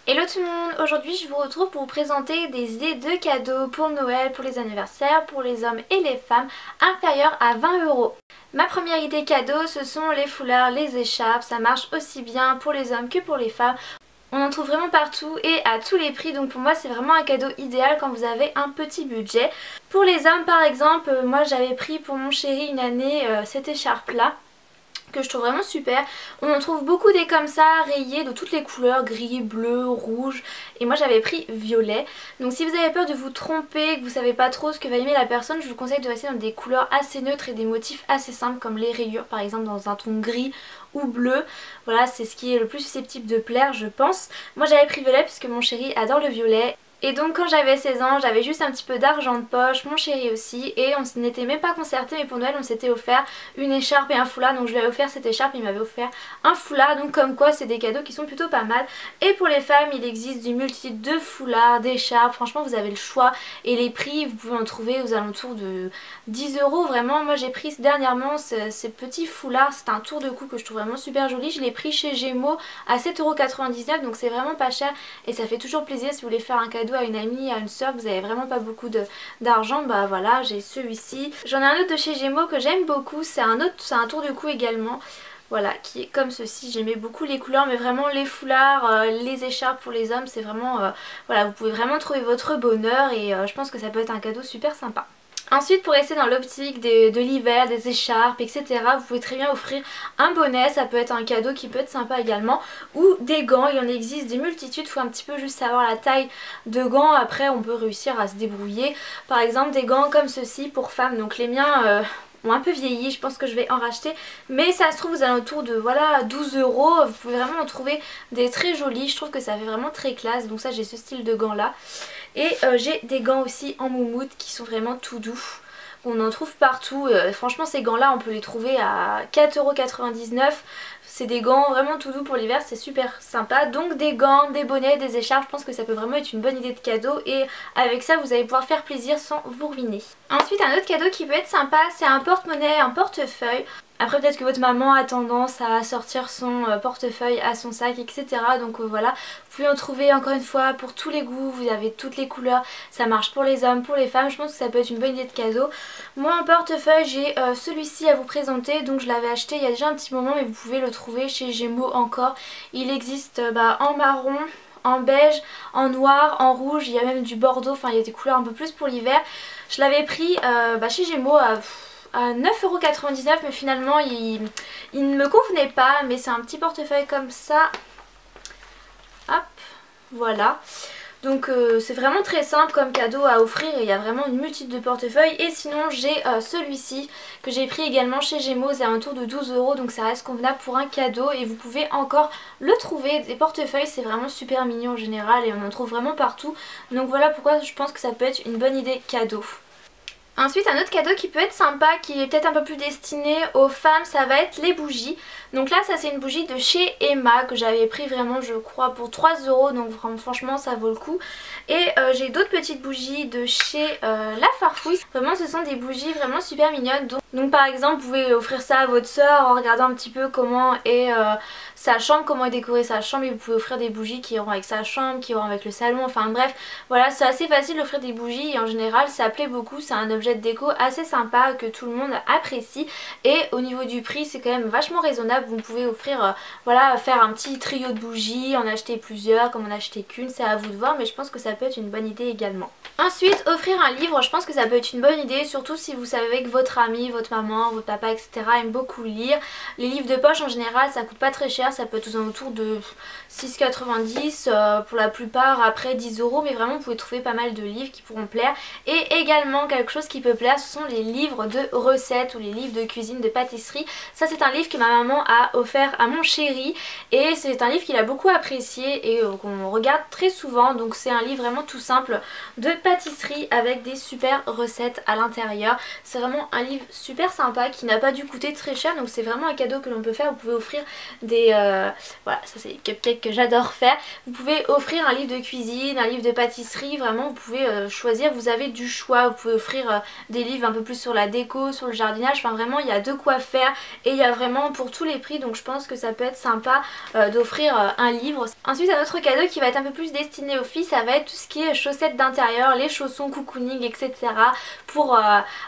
Hello tout le monde, aujourd'hui je vous retrouve pour vous présenter des idées de cadeaux pour Noël, pour les anniversaires, pour les hommes et les femmes inférieurs à 20 euros. Ma première idée cadeau, ce sont les foulards, les écharpes, ça marche aussi bien pour les hommes que pour les femmes. On en trouve vraiment partout et à tous les prix, donc pour moi c'est vraiment un cadeau idéal quand vous avez un petit budget. Pour les hommes par exemple, moi j'avais pris pour mon chéri une année cette écharpe là, que je trouve vraiment super. On en trouve beaucoup des comme ça, rayés de toutes les couleurs, gris, bleu, rouge, et moi j'avais pris violet. Donc si vous avez peur de vous tromper, que vous savez pas trop ce que va aimer la personne, je vous conseille de rester dans des couleurs assez neutres et des motifs assez simples comme les rayures par exemple dans un ton gris ou bleu. Voilà, c'est ce qui est le plus susceptible de plaire je pense. Moi j'avais pris violet puisque mon chéri adore le violet. Et donc quand j'avais 16 ans, j'avais juste un petit peu d'argent de poche, mon chéri aussi, et on n'était même pas concertés, mais pour Noël on s'était offert une écharpe et un foulard, donc je lui avais offert cette écharpe, il m'avait offert un foulard, donc comme quoi c'est des cadeaux qui sont plutôt pas mal. Et pour les femmes, il existe une multitude de foulards, d'écharpes, franchement vous avez le choix, et les prix vous pouvez en trouver aux alentours de 10 euros, vraiment. Moi j'ai pris dernièrement ces petits foulards, c'est un tour de cou que je trouve vraiment super joli, je l'ai pris chez Gémeaux à 7,99 €, donc c'est vraiment pas cher, et ça fait toujours plaisir si vous voulez faire un cadeau à une amie, à une soeur, vous avez vraiment pas beaucoup d'argent, bah voilà, j'ai celui-ci. J'en ai un autre de chez Gémeaux que j'aime beaucoup, c'est un tour de cou également. Voilà, qui est comme ceci. J'aimais beaucoup les couleurs, mais vraiment les foulards, les écharpes pour les hommes, c'est vraiment... voilà, vous pouvez vraiment trouver votre bonheur et je pense que ça peut être un cadeau super sympa. Ensuite, pour rester dans l'optique de l'hiver, des écharpes, etc., vous pouvez très bien offrir un bonnet, ça peut être un cadeau qui peut être sympa également, ou des gants, il y en existe des multitudes, il faut un petit peu juste savoir la taille de gants, après on peut réussir à se débrouiller. Par exemple des gants comme ceci pour femmes, donc les miens... ont un peu vieilli, je pense que je vais en racheter, mais ça se trouve aux alentours de voilà 12 €, vous pouvez vraiment en trouver des très jolis, je trouve que ça fait vraiment très classe, donc ça j'ai ce style de gants là. Et j'ai des gants aussi en moumoute qui sont vraiment tout doux. On en trouve partout, franchement ces gants là on peut les trouver à 4,99 €. C'est des gants vraiment tout doux pour l'hiver, c'est super sympa. Donc des gants, des bonnets, des écharpes, je pense que ça peut vraiment être une bonne idée de cadeau. Et avec ça vous allez pouvoir faire plaisir sans vous ruiner. Ensuite un autre cadeau qui peut être sympa, c'est un porte-monnaie, un portefeuille. Après peut-être que votre maman a tendance à sortir son portefeuille à son sac, etc. Donc voilà, vous pouvez en trouver encore une fois pour tous les goûts, vous avez toutes les couleurs, ça marche pour les hommes, pour les femmes, je pense que ça peut être une bonne idée de cadeau. Moi en portefeuille j'ai celui-ci à vous présenter, donc je l'avais acheté il y a déjà un petit moment mais vous pouvez le trouver chez Gémeaux encore. Il existe en marron, en beige, en noir, en rouge, il y a même du bordeaux, enfin il y a des couleurs un peu plus pour l'hiver. Je l'avais pris chez Gémeaux à 9,99 € mais finalement il ne me convenait pas, mais c'est un petit portefeuille comme ça, hop, voilà. Donc c'est vraiment très simple comme cadeau à offrir et il y a vraiment une multitude de portefeuilles. Et sinon j'ai celui-ci que j'ai pris également chez Gémeaux, c'est un tour de 12 €, donc ça reste convenable pour un cadeau et vous pouvez encore le trouver. Des portefeuilles c'est vraiment super mignon en général et on en trouve vraiment partout, donc voilà pourquoi je pense que ça peut être une bonne idée cadeau. Ensuite un autre cadeau qui peut être sympa, qui est peut-être un peu plus destiné aux femmes, ça va être les bougies. Donc là ça c'est une bougie de chez Emma que j'avais pris vraiment je crois pour 3 €, donc franchement ça vaut le coup. Et j'ai d'autres petites bougies de chez La Farfouille. Vraiment ce sont des bougies vraiment super mignonnes. Donc par exemple vous pouvez offrir ça à votre soeur en regardant un petit peu comment est sa chambre, comment est décorée sa chambre, et vous pouvez offrir des bougies qui iront avec sa chambre, qui iront avec le salon, enfin bref. Voilà, c'est assez facile d'offrir des bougies et en général ça plaît beaucoup, c'est un objet de déco assez sympa que tout le monde apprécie. Et au niveau du prix c'est quand même vachement raisonnable, vous pouvez offrir, voilà, faire un petit trio de bougies, en acheter plusieurs, comme en acheter qu'une, c'est à vous de voir, mais je pense que ça peut être une bonne idée également. Ensuite offrir un livre, je pense que ça peut être une bonne idée, surtout si vous savez que votre ami, votre maman, votre papa, etc. aime beaucoup lire. Les livres de poche en général ça coûte pas très cher, ça peut être aux alentours de 6,90 € pour la plupart, après 10 €, mais vraiment vous pouvez trouver pas mal de livres qui pourront plaire. Et également quelque chose qui peut plaire, ce sont les livres de recettes ou les livres de cuisine, de pâtisserie. Ça c'est un livre que ma maman a offert à mon chéri et c'est un livre qu'il a beaucoup apprécié et qu'on regarde très souvent. Donc c'est un livre vraiment tout simple de pâtisserie avec des super recettes à l'intérieur. C'est vraiment un livre super super sympa qui n'a pas dû coûter très cher, donc c'est vraiment un cadeau que l'on peut faire. Vous pouvez offrir des... voilà, ça c'est les cupcakes que j'adore faire. Vous pouvez offrir un livre de cuisine, un livre de pâtisserie, vraiment vous pouvez choisir, vous avez du choix. Vous pouvez offrir des livres un peu plus sur la déco, sur le jardinage, enfin vraiment il y a de quoi faire et il y a vraiment pour tous les prix, donc je pense que ça peut être sympa d'offrir un livre. Ensuite un autre cadeau qui va être un peu plus destiné aux filles, ça va être tout ce qui est chaussettes d'intérieur, les chaussons cocooning, etc. pour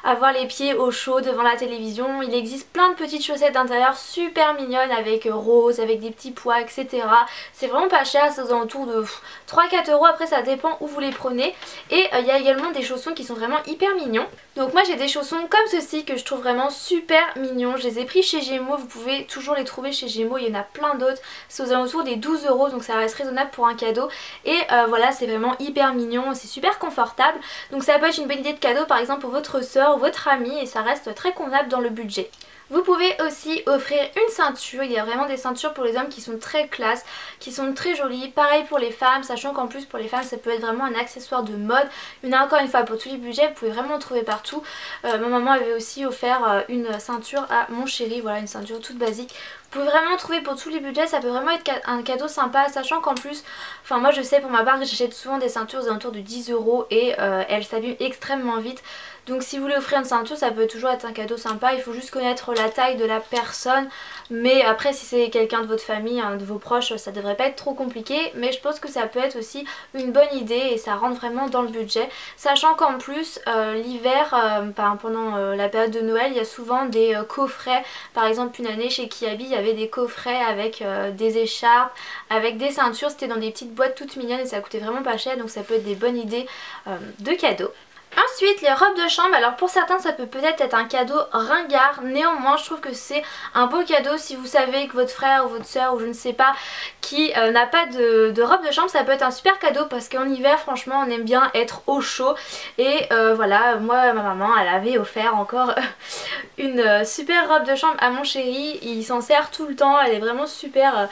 avoir les pieds au chaud devant la télévision. Il existe plein de petites chaussettes d'intérieur super mignonnes avec rose, avec des petits pois, etc. C'est vraiment pas cher, c'est aux alentours de 3-4 euros, après ça dépend où vous les prenez. Et il y a également des chaussons qui sont vraiment hyper mignons. Donc moi j'ai des chaussons comme ceci que je trouve vraiment super mignons. Je les ai pris chez Gémeaux, vous pouvez toujours les trouver chez Gémeaux, il y en a plein d'autres. C'est aux alentours des 12 euros, donc ça reste raisonnable pour un cadeau. Et voilà, c'est vraiment hyper mignon, c'est super confortable. Donc ça peut être une bonne idée de cadeau par exemple pour votre soeur ou votre amie et ça reste très convenable dans le budget. Vous pouvez aussi offrir une ceinture, il y a vraiment des ceintures pour les hommes qui sont très classe, qui sont très jolies, pareil pour les femmes, sachant qu'en plus pour les femmes ça peut être vraiment un accessoire de mode. Il y en a encore une fois pour tous les budgets, vous pouvez vraiment en trouver partout. Ma maman avait aussi offert une ceinture à mon chéri, voilà une ceinture toute basique. Vous pouvez vraiment en trouver pour tous les budgets, ça peut vraiment être un cadeau sympa, sachant qu'en plus, enfin moi je sais pour ma part que j'achète souvent des ceintures aux alentours de 10 euros et elles s'abîment extrêmement vite. Donc si vous voulez offrir une ceinture ça peut toujours être un cadeau sympa, il faut juste connaître la taille de la personne. Mais après si c'est quelqu'un de votre famille, un de vos proches, ça devrait pas être trop compliqué. Mais je pense que ça peut être aussi une bonne idée et ça rentre vraiment dans le budget. Sachant qu'en plus l'hiver, pendant la période de Noël, il y a souvent des coffrets. Par exemple une année chez Kiabi il y avait des coffrets avec des écharpes, avec des ceintures. C'était dans des petites boîtes toutes mignonnes et ça coûtait vraiment pas cher. Donc ça peut être des bonnes idées de cadeaux. Ensuite les robes de chambre, alors pour certains ça peut peut-être être un cadeau ringard, néanmoins je trouve que c'est un beau cadeau si vous savez que votre frère ou votre soeur ou je ne sais pas qui n'a pas de robe de chambre, ça peut être un super cadeau parce qu'en hiver franchement on aime bien être au chaud et voilà, moi ma maman elle avait offert encore une super robe de chambre à mon chéri, il s'en sert tout le temps, elle est vraiment super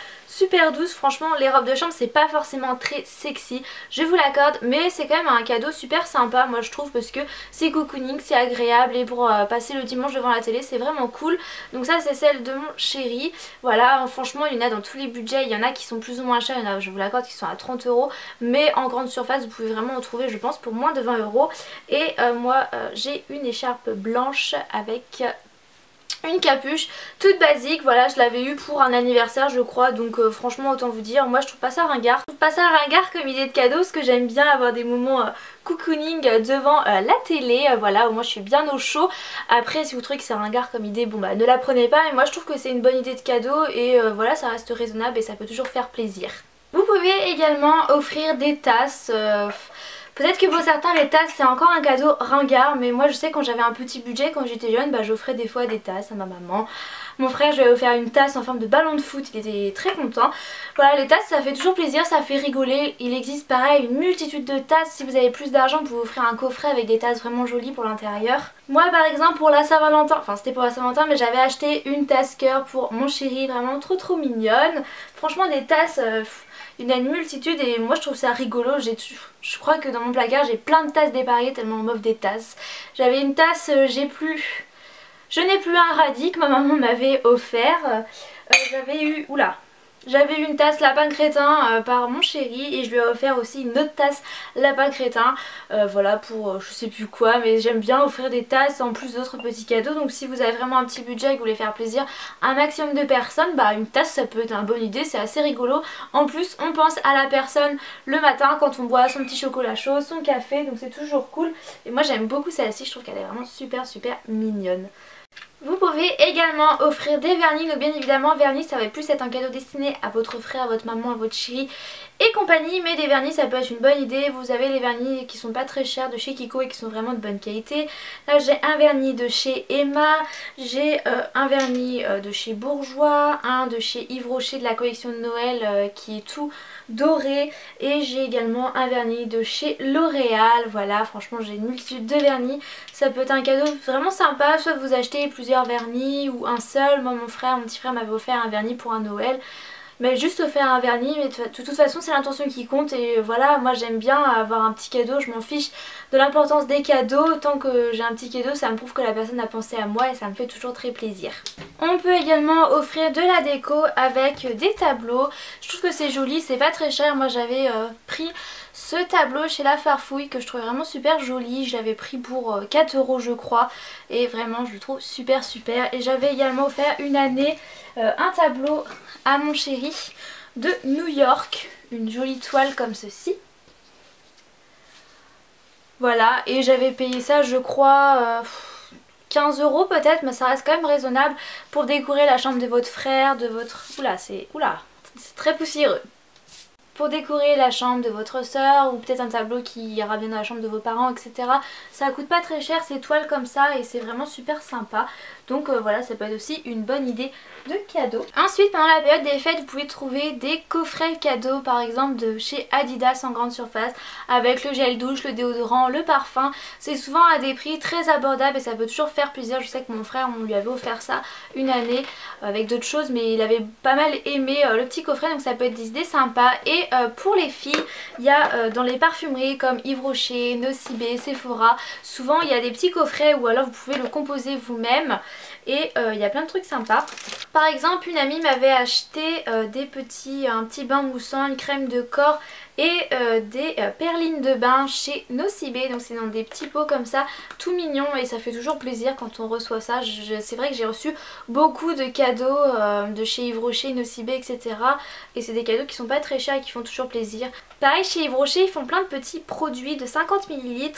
douce. Franchement les robes de chambre c'est pas forcément très sexy, je vous l'accorde, mais c'est quand même un cadeau super sympa moi je trouve parce que c'est cocooning, c'est agréable et pour passer le dimanche devant la télé c'est vraiment cool. Donc ça c'est celle de mon chéri, voilà franchement il y en a dans tous les budgets, il y en a qui sont plus ou moins chers, il y en a je vous l'accorde qui sont à 30 euros mais en grande surface vous pouvez vraiment en trouver je pense pour moins de 20 euros. Et moi j'ai une écharpe blanche avec une capuche toute basique, voilà je l'avais eu pour un anniversaire je crois, donc franchement autant vous dire, moi je trouve pas ça ringard. Je trouve pas ça ringard comme idée de cadeau parce que j'aime bien avoir des moments cocooning devant la télé, voilà au moins je suis bien au chaud. Après si vous trouvez que c'est ringard comme idée, bon bah ne la prenez pas, mais moi je trouve que c'est une bonne idée de cadeau et voilà ça reste raisonnable et ça peut toujours faire plaisir. Vous pouvez également offrir des tasses. Peut-être que pour certains les tasses c'est encore un cadeau ringard, mais moi je sais quand j'avais un petit budget, quand j'étais jeune, bah, j'offrais des fois des tasses à ma maman. Mon frère je lui ai offert une tasse en forme de ballon de foot, il était très content. Voilà les tasses ça fait toujours plaisir, ça fait rigoler. Il existe pareil une multitude de tasses, si vous avez plus d'argent vous pouvez offrir un coffret avec des tasses vraiment jolies pour l'intérieur. Moi par exemple pour la Saint-Valentin, enfin c'était pour la Saint-Valentin mais j'avais acheté une tasse cœur pour mon chéri, vraiment trop mignonne. Franchement des tasses... il y en a une multitude et moi je trouve ça rigolo. Je crois que dans mon placard j'ai plein de tasses dépareillées tellement on m'offre des tasses. J'avais une tasse, je n'ai plus un radis que ma maman m'avait offert. J'avais eu, j'avais eu une tasse lapin crétin par mon chéri et je lui ai offert aussi une autre tasse lapin crétin, voilà pour je sais plus quoi, mais j'aime bien offrir des tasses en plus d'autres petits cadeaux. Donc si vous avez vraiment un petit budget et que vous voulez faire plaisir à un maximum de personnes, bah une tasse ça peut être une bonne idée, c'est assez rigolo. En plus on pense à la personne le matin quand on boit son petit chocolat chaud, son café, donc c'est toujours cool. Et moi j'aime beaucoup celle-ci, je trouve qu'elle est vraiment super mignonne. Vous pouvez également offrir des vernis, donc bien évidemment vernis ça va plus être un cadeau destiné à votre frère, à votre maman, à votre chéri et compagnie, mais des vernis ça peut être une bonne idée. Vous avez les vernis qui sont pas très chers de chez Kiko et qui sont vraiment de bonne qualité. Là j'ai un vernis de chez Emma, j'ai un vernis de chez Bourjois, un de chez Yves Rocher de la collection de Noël qui est tout doré, et j'ai également un vernis de chez L'Oréal. Voilà franchement j'ai une multitude de vernis, ça peut être un cadeau vraiment sympa, soit vous achetez plusieurs vernis ou un seul. Moi mon petit frère m'avait offert un vernis pour un Noël. mais juste faire un vernis. Mais de toute façon c'est l'intention qui compte et voilà, moi j'aime bien avoir un petit cadeau, je m'en fiche de l'importance des cadeaux. Tant que j'ai un petit cadeau, ça me prouve que la personne a pensé à moi et ça me fait toujours très plaisir. On peut également offrir de la déco avec des tableaux. Je trouve que c'est joli, c'est pas très cher. Moi j'avais pris ce tableau chez La Farfouille que je trouvais vraiment super joli. Je l'avais pris pour 4 € je crois. Et vraiment je le trouve super. Et j'avais également offert une année un tableau à mon chéri de New York. Une jolie toile comme ceci. Voilà, et j'avais payé ça je crois 15 € peut-être, mais ça reste quand même raisonnable pour décorer la chambre de votre frère, de votre... Oula, c'est très poussiéreux. Pour décorer la chambre de votre soeur ou peut-être un tableau qui ira bien dans la chambre de vos parents, etc. Ça coûte pas très cher ces toiles comme ça et c'est vraiment super sympa. Donc voilà, ça peut être aussi une bonne idée de cadeau. Ensuite, pendant la période des fêtes, vous pouvez trouver des coffrets cadeaux, par exemple de chez Adidas en grande surface, avec le gel douche, le déodorant, le parfum. C'est souvent à des prix très abordables et ça peut toujours faire plaisir. Je sais que mon frère, on lui avait offert ça une année avec d'autres choses, mais il avait pas mal aimé le petit coffret, donc ça peut être des idées sympas. Et pour les filles, il y a dans les parfumeries comme Yves Rocher, Nocibé, Sephora, souvent il y a des petits coffrets ou alors vous pouvez le composer vous-même. Et il y a plein de trucs sympas. Par exemple, une amie m'avait acheté un petit bain moussant, une crème de corps et des perlines de bain chez Nocibé. Donc c'est dans des petits pots comme ça, tout mignon, et ça fait toujours plaisir quand on reçoit ça. C'est vrai que j'ai reçu beaucoup de cadeaux de chez Yves Rocher, Nocibé, etc. Et c'est des cadeaux qui sont pas très chers et qui font toujours plaisir. Pareil, chez Yves Rocher, ils font plein de petits produits de 50 ml,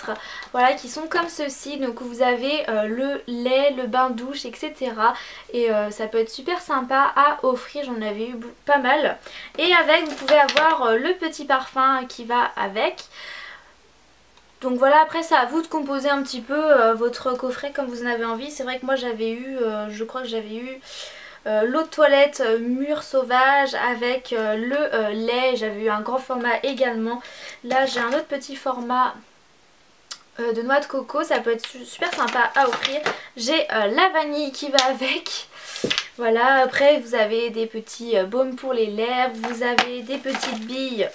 voilà, qui sont comme ceci. Donc vous avez le lait, le bain douche, etc. Et ça peut être super sympa à offrir, j'en avais eu pas mal. Et avec, vous pouvez avoir le petit parfum qui va avec. Donc voilà, après c'est à vous de composer un petit peu votre coffret comme vous en avez envie. C'est vrai que moi j'avais eu, je crois que j'avais eu l'eau de toilette mûre sauvage avec le lait. J'avais eu un grand format également. Là j'ai un autre petit format de noix de coco, ça peut être super sympa à offrir. J'ai la vanille qui va avec. Voilà, après vous avez des petits baumes pour les lèvres, vous avez des petites billes.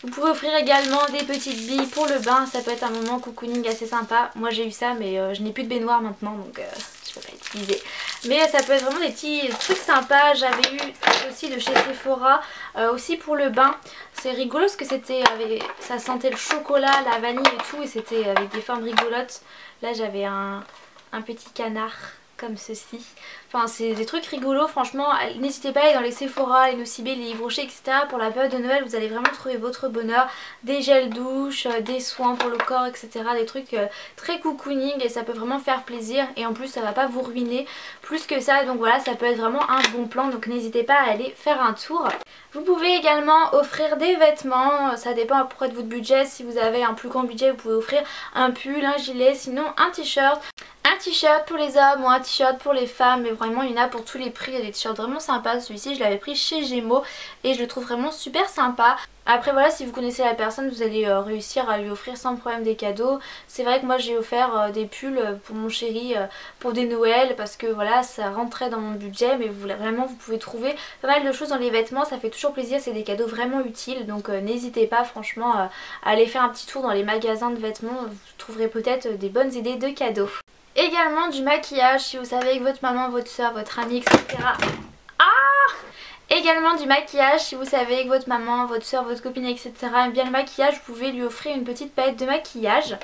Vous pouvez offrir également des petites billes pour le bain, ça peut être un moment cocooning assez sympa. Moi j'ai eu ça mais je n'ai plus de baignoire maintenant donc je peux pas utiliser. Mais ça peut être vraiment des petits trucs sympas. J'avais eu aussi de chez Sephora aussi pour le bain. C'est rigolo parce que ça sentait le chocolat, la vanille et tout, et c'était avec des formes rigolotes. Là j'avais un petit canard comme ceci. Enfin c'est des trucs rigolos, franchement n'hésitez pas à aller dans les Sephora, les Nocibé, les Yves Rocher, etc. Pour la période de Noël vous allez vraiment trouver votre bonheur. Des gels douche, des soins pour le corps, etc. Des trucs très cocooning et ça peut vraiment faire plaisir. Et en plus ça va pas vous ruiner plus que ça. Donc voilà, ça peut être vraiment un bon plan, donc n'hésitez pas à aller faire un tour. Vous pouvez également offrir des vêtements, ça dépend à peu près de votre budget. Si vous avez un plus grand budget vous pouvez offrir un pull, un gilet, sinon un t-shirt. Un t-shirt pour les hommes ou un t-shirt pour les femmes, mais vraiment il y en a pour tous les prix. Il y a des t-shirts vraiment sympas. Celui-ci je l'avais pris chez Gémeaux et je le trouve vraiment super sympa. Après voilà, si vous connaissez la personne vous allez réussir à lui offrir sans problème des cadeaux. C'est vrai que moi j'ai offert des pulls pour mon chéri pour des Noëls parce que voilà ça rentrait dans mon budget, mais vraiment vous pouvez trouver pas mal de choses dans les vêtements, ça fait toujours plaisir, c'est des cadeaux vraiment utiles. Donc n'hésitez pas franchement à aller faire un petit tour dans les magasins de vêtements, vous trouverez peut-être des bonnes idées de cadeaux. Également du maquillage si vous savez avec votre maman, votre soeur, votre amie, etc. Également du maquillage si vous savez que votre maman, votre soeur, votre copine, etc. aime bien le maquillage, vous pouvez lui offrir une petite palette de maquillage.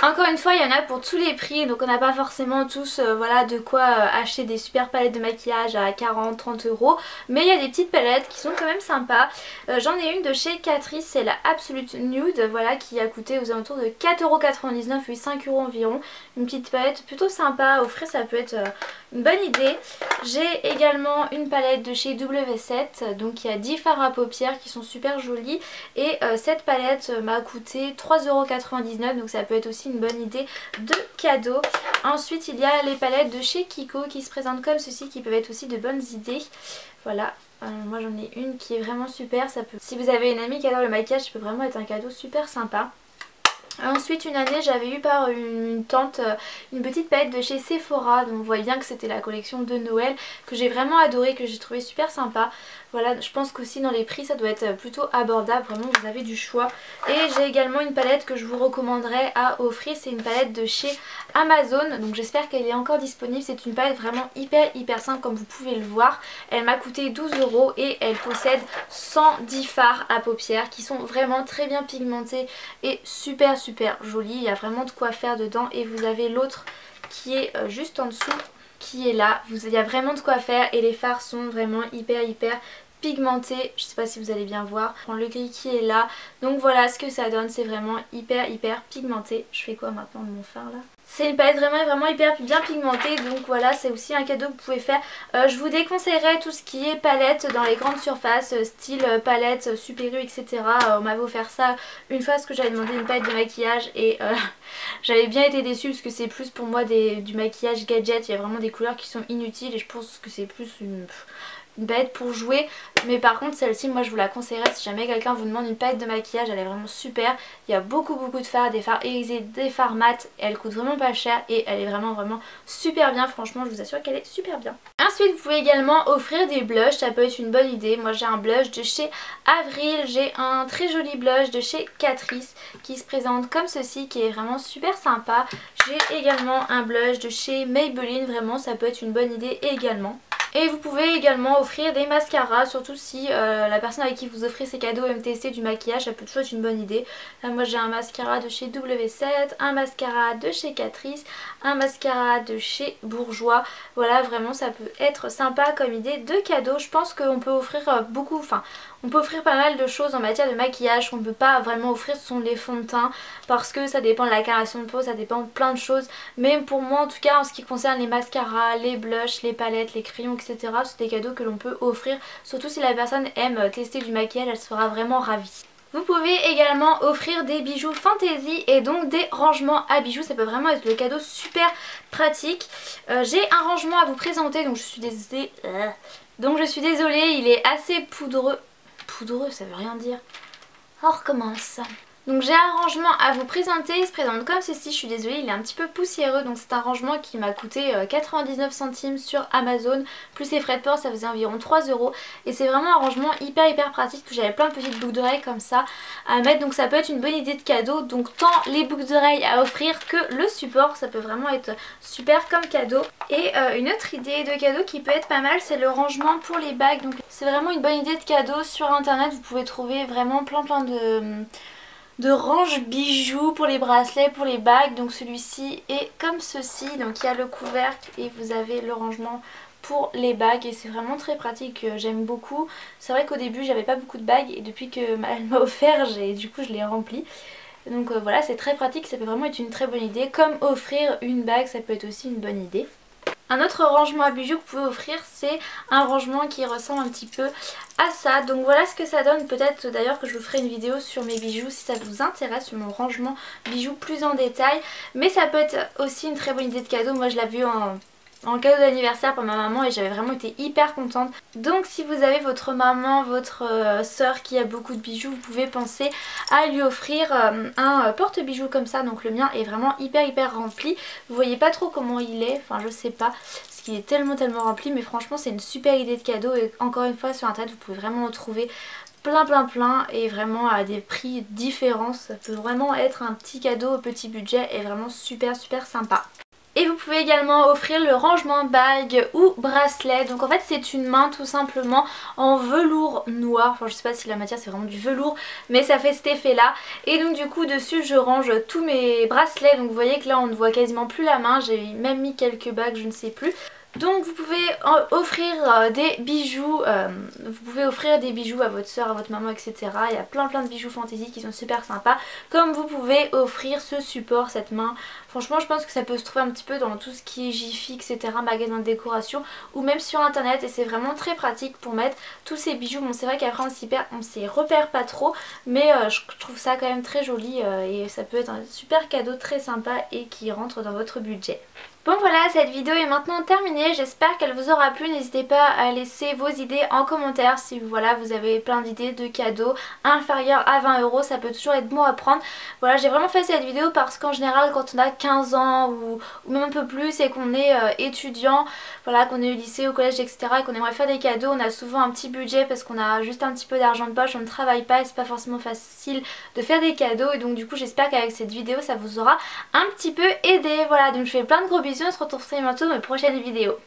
Encore une fois il y en a pour tous les prix, donc on n'a pas forcément tous voilà, de quoi acheter des super palettes de maquillage à 40-30 €. Mais il y a des petites palettes qui sont quand même sympas. J'en ai une de chez Catrice, c'est la Absolute Nude, voilà, qui a coûté aux alentours de 4,99 € et 5 € environ. Une petite palette plutôt sympa à offrir, ça peut être une bonne idée. J'ai également une palette de chez W7, donc il y a 10 fards à paupières qui sont super jolis. Et cette palette m'a coûté 3,99 €, donc ça peut être aussi une bonne idée de cadeau. Ensuite il y a les palettes de chez Kiko qui se présentent comme ceci, qui peuvent être aussi de bonnes idées. Voilà, moi j'en ai une qui est vraiment super. Si vous avez une amie qui adore le maquillage, ça peut vraiment être un cadeau super sympa. Ensuite une année j'avais eu par une tante une petite palette de chez Sephora, donc vous voyez bien que c'était la collection de Noël que j'ai vraiment adoré, que j'ai trouvé super sympa. Voilà, je pense qu'aussi dans les prix ça doit être plutôt abordable, vraiment vous avez du choix. Et j'ai également une palette que je vous recommanderais à offrir, c'est une palette de chez Amazon, donc j'espère qu'elle est encore disponible. C'est une palette vraiment hyper simple comme vous pouvez le voir. Elle m'a coûté 12 € et elle possède 110 fards à paupières qui sont vraiment très bien pigmentés et super jolis. Il y a vraiment de quoi faire dedans et vous avez l'autre qui est juste en dessous qui est là. Il y a vraiment de quoi faire et les fards sont vraiment hyper pigmentés. Je sais pas si vous allez bien voir. Le gris qui est là. Donc voilà ce que ça donne. C'est vraiment hyper pigmenté. Je fais quoi maintenant de mon fard là? C'est une palette vraiment hyper bien pigmentée, donc voilà, c'est aussi un cadeau que vous pouvez faire. Je vous déconseillerais tout ce qui est palette dans les grandes surfaces, style palette Super U, etc. On m'avait offert ça une fois parce que j'avais demandé une palette de maquillage et j'avais bien été déçue parce que c'est plus pour moi du maquillage gadget. Il y a vraiment des couleurs qui sont inutiles et je pense que c'est plus une palette pour jouer, mais par contre celle-ci moi je vous la conseillerais si jamais quelqu'un vous demande une palette de maquillage. Elle est vraiment super, il y a beaucoup de fards, des fards irisés, des fards mat, elle coûte vraiment pas cher et elle est vraiment super bien, franchement je vous assure qu'elle est super bien. Ensuite vous pouvez également offrir des blushs, ça peut être une bonne idée. Moi j'ai un blush de chez Avril, j'ai un très joli blush de chez Catrice qui se présente comme ceci, qui est vraiment super sympa. J'ai également un blush de chez Maybelline, vraiment ça peut être une bonne idée également. Et vous pouvez également offrir des mascaras, surtout si la personne avec qui vous offrez ces cadeaux aime tester du maquillage, ça peut toujours être une bonne idée. Là moi j'ai un mascara de chez W7, un mascara de chez Catrice, un mascara de chez Bourjois. Voilà, vraiment ça peut être sympa comme idée de cadeau. Je pense qu'on peut offrir beaucoup, enfin on peut offrir pas mal de choses en matière de maquillage. On peut pas vraiment offrir ce sont les fonds de teint parce que ça dépend de la coloration de peau, ça dépend de plein de choses. Mais pour moi en tout cas en ce qui concerne les mascaras, les blushs, les palettes, les crayons, etc. c'est des cadeaux que l'on peut offrir. Surtout si la personne aime tester du maquillage, elle sera vraiment ravie. Vous pouvez également offrir des bijoux fantaisie et donc des rangements à bijoux. Ça peut vraiment être le cadeau super pratique. J'ai un rangement à vous présenter, donc je suis désolée. Il est assez poudreux. Poudreux, ça veut rien dire. On recommence. Donc j'ai un rangement à vous présenter, il se présente comme ceci, je suis désolée, il est un petit peu poussiéreux, donc c'est un rangement qui m'a coûté 99 centimes sur Amazon, plus les frais de port ça faisait environ 3 € et c'est vraiment un rangement hyper pratique, que j'avais plein de petites boucles d'oreilles comme ça à mettre, donc ça peut être une bonne idée de cadeau, donc tant les boucles d'oreilles à offrir que le support, ça peut vraiment être super comme cadeau. Et une autre idée de cadeau qui peut être pas mal, c'est le rangement pour les bagues, donc c'est vraiment une bonne idée de cadeau. Sur internet vous pouvez trouver vraiment plein de range bijoux pour les bracelets, pour les bagues. Donc celui-ci est comme ceci, donc il y a le couvercle et vous avez le rangement pour les bagues et c'est vraiment très pratique, j'aime beaucoup. C'est vrai qu'au début j'avais pas beaucoup de bagues et depuis qu'elle m'a offert, du coup je l'ai rempli. Donc voilà, c'est très pratique, ça peut vraiment être une très bonne idée. Comme offrir une bague, ça peut être aussi une bonne idée. Un autre rangement à bijoux que vous pouvez offrir, c'est un rangement qui ressemble un petit peu à ça. Donc voilà ce que ça donne. Peut-être d'ailleurs que je vous ferai une vidéo sur mes bijoux si ça vous intéresse, sur mon rangement bijoux plus en détail. Mais ça peut être aussi une très bonne idée de cadeau. Moi je l'ai vu en cadeau d'anniversaire pour ma maman et j'avais vraiment été hyper contente. Donc si vous avez votre maman, votre soeur qui a beaucoup de bijoux, vous pouvez penser à lui offrir un porte-bijoux comme ça. Donc le mien est vraiment hyper rempli. Vous voyez pas trop comment il est, enfin je sais pas, parce qu'il est tellement rempli, mais franchement c'est une super idée de cadeau et encore une fois sur internet vous pouvez vraiment en trouver plein et vraiment à des prix différents. Ça peut vraiment être un petit cadeau au petit budget et vraiment super sympa. Et vous pouvez également offrir le rangement bague ou bracelet. Donc en fait c'est une main tout simplement en velours noir. Enfin je sais pas si la matière c'est vraiment du velours, mais ça fait cet effet là. Et donc du coup dessus je range tous mes bracelets. Donc vous voyez que là on ne voit quasiment plus la main. J'ai même mis quelques bagues, je ne sais plus. Donc vous pouvez offrir des bijoux, à votre soeur, à votre maman, etc. Il y a plein de bijoux fantaisie qui sont super sympas. Comme vous pouvez offrir ce support, cette main. Franchement je pense que ça peut se trouver un petit peu dans tout ce qui est Jiffy, etc. magasin de décoration ou même sur internet. Et c'est vraiment très pratique pour mettre tous ces bijoux. Bon c'est vrai qu'après on s'y repère pas trop, mais je trouve ça quand même très joli et ça peut être un super cadeau très sympa et qui rentre dans votre budget. Bon voilà, cette vidéo est maintenant terminée, j'espère qu'elle vous aura plu, n'hésitez pas à laisser vos idées en commentaire si voilà, vous avez plein d'idées de cadeaux inférieurs à 20 €, ça peut toujours être bon à prendre. Voilà, j'ai vraiment fait cette vidéo parce qu'en général quand on a 15 ans ou même un peu plus et qu'on est étudiant, voilà, qu'on est au lycée, au collège, etc. et qu'on aimerait faire des cadeaux, on a souvent un petit budget parce qu'on a juste un petit peu d'argent de poche, on ne travaille pas et c'est pas forcément facile de faire des cadeaux, et donc du coup j'espère qu'avec cette vidéo ça vous aura un petit peu aidé. Voilà, donc je fais plein de gros bisous, on se retrouve très bientôt dans mes prochaines vidéos.